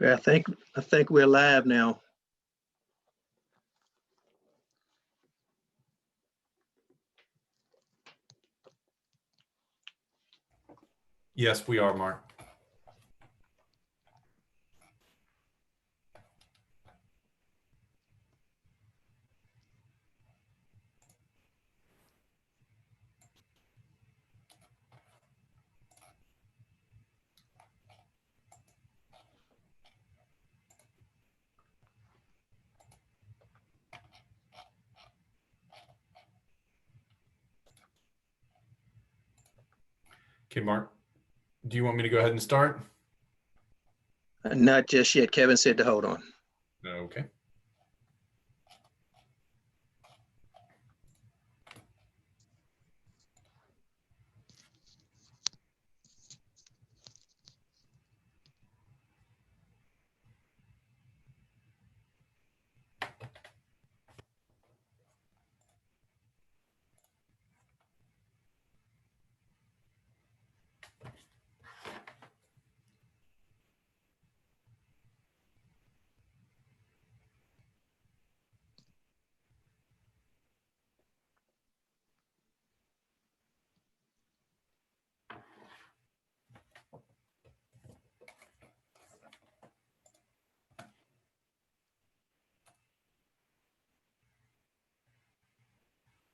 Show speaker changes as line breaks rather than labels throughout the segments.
Okay, I think we're live now.
Yes, we are, Mark. Okay, Mark, do you want me to go ahead and start?
Not just yet. Kevin said to hold on.
Okay.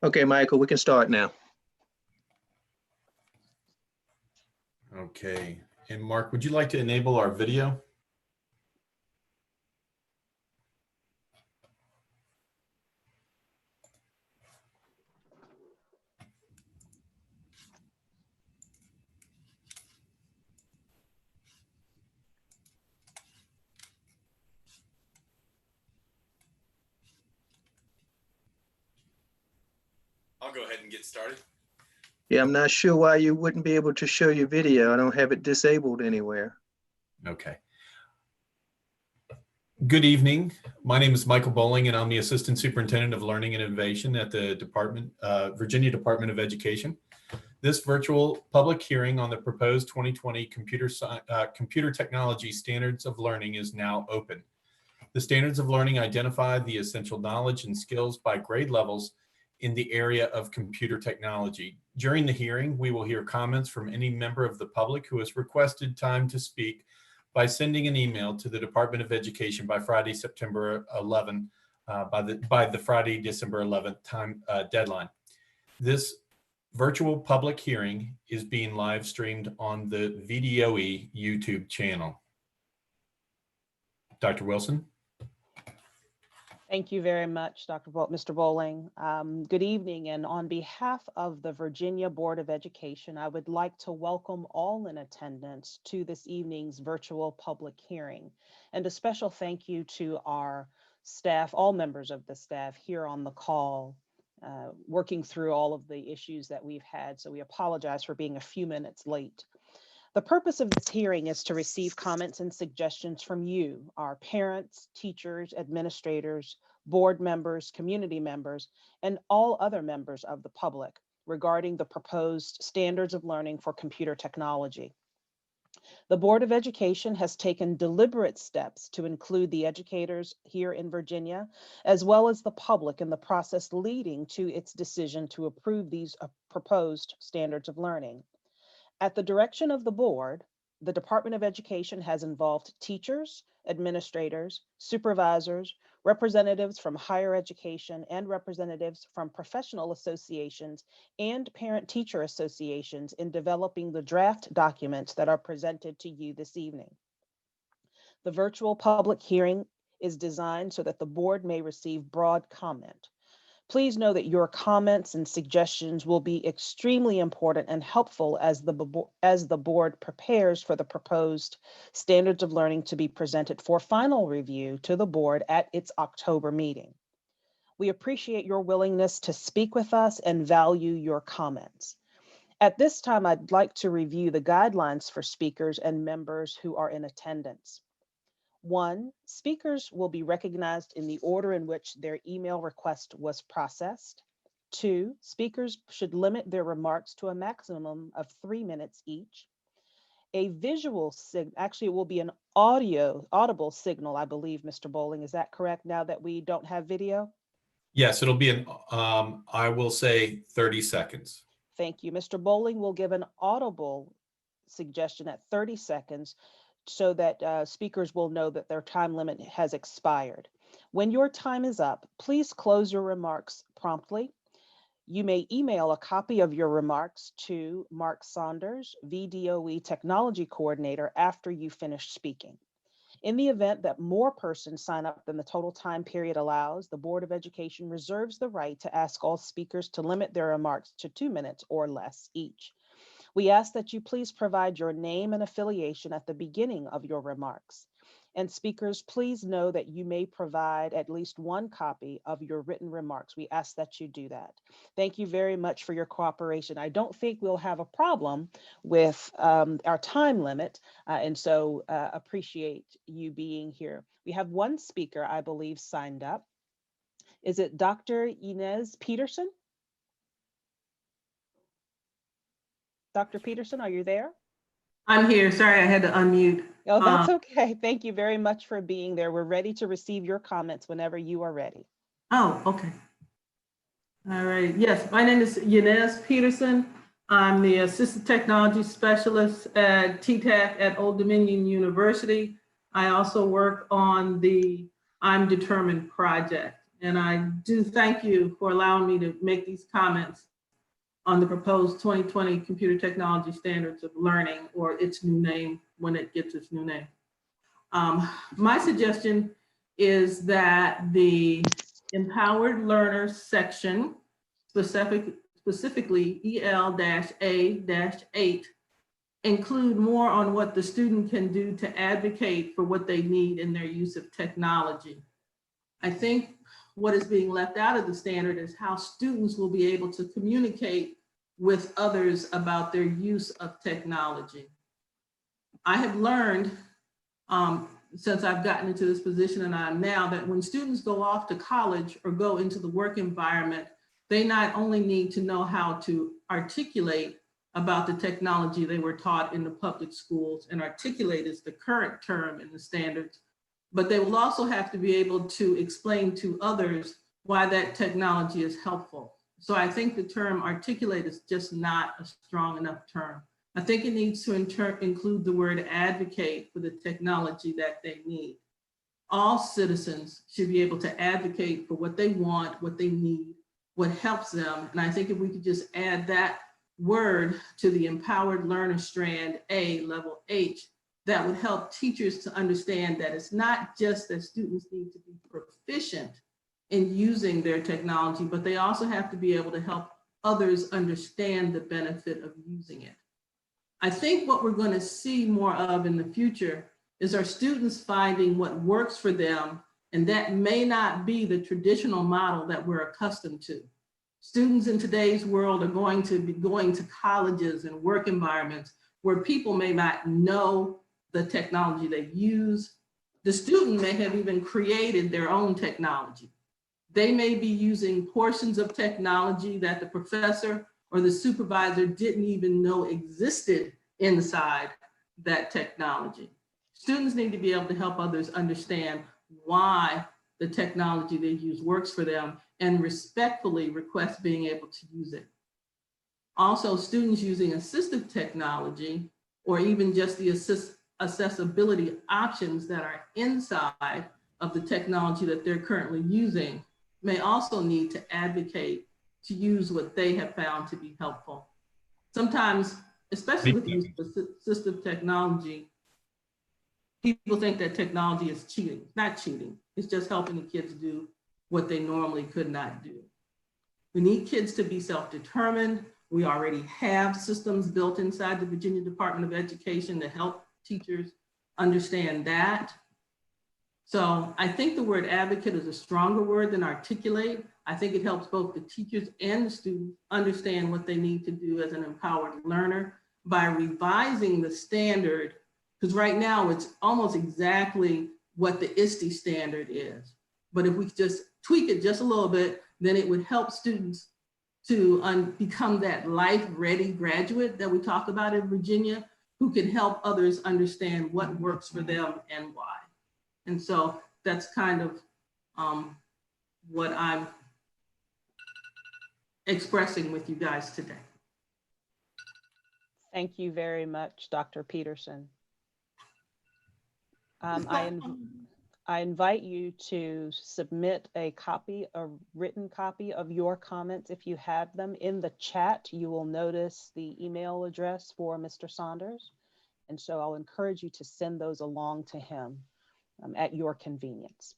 Okay, Michael, we can start now.
Okay. And Mark, would you like to enable our video? I'll go ahead and get started.
Yeah, I'm not sure why you wouldn't be able to show your video. I don't have it disabled anywhere.
Okay. Good evening. My name is Michael Bowling, and I'm the Assistant Superintendent of Learning and Innovation at the Virginia Department of Education. This virtual public hearing on the proposed 2020 Computer Technology Standards of Learning is now open. The standards of learning identify the essential knowledge and skills by grade levels in the area of computer technology. During the hearing, we will hear comments from any member of the public who has requested time to speak by sending an email to the Department of Education by Friday, September 11, by the Friday, December 11th time deadline. This virtual public hearing is being live streamed on the VDOE YouTube channel. Dr. Wilson?
Thank you very much, Mr. Bowling. Good evening, and on behalf of the Virginia Board of Education, I would like to welcome all in attendance to this evening's virtual public hearing. And a special thank you to our staff, all members of the staff here on the call, working through all of the issues that we've had. So we apologize for being a few minutes late. The purpose of this hearing is to receive comments and suggestions from you, our parents, teachers, administrators, board members, community members, and all other members of the public regarding the proposed standards of learning for computer technology. The Board of Education has taken deliberate steps to include the educators here in Virginia, as well as the public in the process leading to its decision to approve these proposed standards of learning. At the direction of the board, the Department of Education has involved teachers, administrators, supervisors, representatives from higher education, and representatives from professional associations and parent-teacher associations in developing the draft documents that are presented to you this evening. The virtual public hearing is designed so that the board may receive broad comment. Please know that your comments and suggestions will be extremely important and helpful as the board prepares for the proposed standards of learning to be presented for final review to the board at its October meeting. We appreciate your willingness to speak with us and value your comments. At this time, I'd like to review the guidelines for speakers and members who are in attendance. 1, speakers will be recognized in the order in which their email request was processed. 2, speakers should limit their remarks to a maximum of 3 minutes each. A visual actually it will be an audible signal, I believe, Mr. Bowling. Is that correct now that we don't have video?
Yes, it'll be I will say 30 seconds.
Thank you. Mr. Bowling will give an audible suggestion at 30 seconds so that speakers will know that their time limit has expired. When your time is up, please close your remarks promptly. You may email a copy of your remarks to Mark Saunders, VDOE Technology Coordinator, after you finish speaking. In the event that more persons sign up than the total time period allows, the Board of Education reserves the right to ask all speakers to limit their remarks to 2 minutes or less each. We ask that you please provide your name and affiliation at the beginning of your remarks. And speakers, please know that you may provide at least one copy of your written remarks. We ask that you do that. Thank you very much for your cooperation. I don't think we'll have a problem with our time limit, and so appreciate you being here. We have one speaker, I believe, signed up. Is it Dr. Inez Peterson? Dr. Peterson, are you there?
I'm here. Sorry, I had to unmute.
Oh, that's okay. Thank you very much for being there. We're ready to receive your comments whenever you are ready.
Oh, okay. All right. Yes, my name is Inez Peterson. I'm the Assistant Technology Specialist at TTAC at Old Dominion University. I also work on the I'm Determined project. And I do thank you for allowing me to make these comments on the proposed 2020 Computer Technology Standards of Learning, or its new name when it gets its new name. My suggestion is that the Empowered Learner section, specifically EL-A-8, include more on what the student can do to advocate for what they need in their use of technology. I think what is being left out of the standard is how students will be able to communicate with others about their use of technology. I have learned since I've gotten into this position and I'm now, that when students go off to college or go into the work environment, they not only need to know how to articulate about the technology they were taught in the public schools, and articulate is the current term in the standards, but they will also have to be able to explain to others why that technology is helpful. So I think the term articulate is just not a strong enough term. I think it needs to include the word advocate for the technology that they need. All citizens should be able to advocate for what they want, what they need, what helps them. And I think if we could just add that word to the Empowered Learner strand A, level H, that would help teachers to understand that it's not just that students need to be proficient in using their technology, but they also have to be able to help others understand the benefit of using it. I think what we're going to see more of in the future is our students finding what works for them, and that may not be the traditional model that we're accustomed to. Students in today's world are going to be going to colleges and work environments where people may not know the technology they use. The student may have even created their own technology. They may be using portions of technology that the professor or the supervisor didn't even know existed inside that technology. Students need to be able to help others understand why the technology they use works for them and respectfully request being able to use it. Also, students using assistive technology or even just the accessibility options that are inside of the technology that they're currently using may also need to advocate to use what they have found to be helpful. Sometimes, especially with the use of assistive technology, people think that technology is cheating. It's not cheating. It's just helping the kids do what they normally could not do. We need kids to be self-determined. We already have systems built inside the Virginia Department of Education to help teachers understand that. So I think the word advocate is a stronger word than articulate. I think it helps both the teachers and the students understand what they need to do as an empowered learner by revising the standard, because right now it's almost exactly what the ISTE standard is. But if we just tweak it just a little bit, then it would help students to become that life-ready graduate that we talk about in Virginia, who can help others understand what works for them and why. And so that's kind of what I'm expressing with you guys today.
Thank you very much, Dr. Peterson. I invite you to submit a written copy of your comments if you have them. In the chat, you will notice the email address for Mr. Saunders. And so I'll encourage you to send those along to him at your convenience.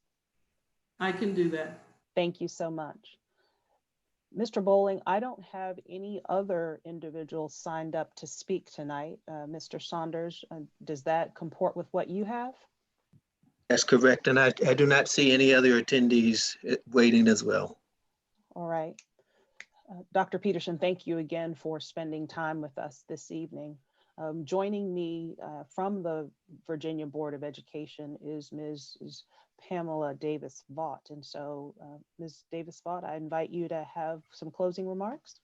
I can do that.
Thank you so much. Mr. Bowling, I don't have any other individuals signed up to speak tonight. Mr. Saunders, does that comport with what you have?
That's correct. And I do not see any other attendees waiting as well.
All right. Dr. Peterson, thank you again for spending time with us this evening. Joining me from the Virginia Board of Education is Ms. Pamela Davis-Vaught. And so Ms. Davis-Vaught, I invite you to have some closing remarks.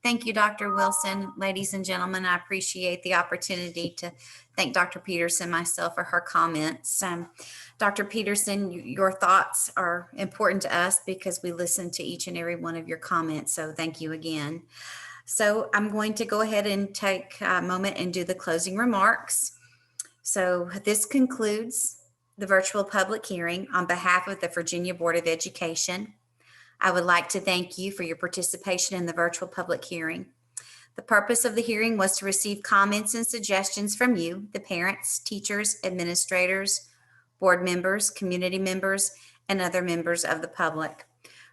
Thank you, Dr. Wilson. Ladies and gentlemen, I appreciate the opportunity to thank Dr. Peterson, myself, for her comments. Dr. Peterson, your thoughts are important to us because we listen to each and every one of your comments. So thank you again. So I'm going to go ahead and take a moment and do the closing remarks. So this concludes the virtual public hearing on behalf of the Virginia Board of Education. I would like to thank you for your participation in the virtual public hearing. The purpose of the hearing was to receive comments and suggestions from you, the parents, teachers, administrators, board members, community members, and other members of the public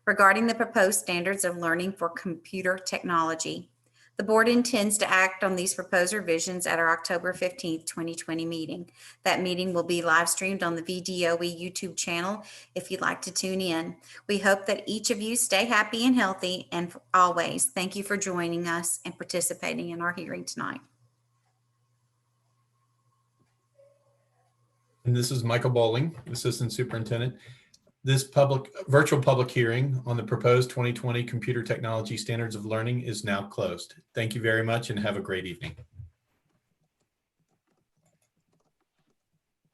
regarding the proposed standards of learning for computer technology. The board intends to act on these proposed revisions at our October 15th, 2020 meeting. That meeting will be live streamed on the VDOE YouTube channel if you'd like to tune in. We hope that each of you stay happy and healthy, and always thank you for joining us and participating in our hearing tonight.
And this is Michael Bowling, Assistant Superintendent. This virtual public hearing on the proposed 2020 Computer Technology Standards of Learning is now closed. Thank you very much and have a great evening.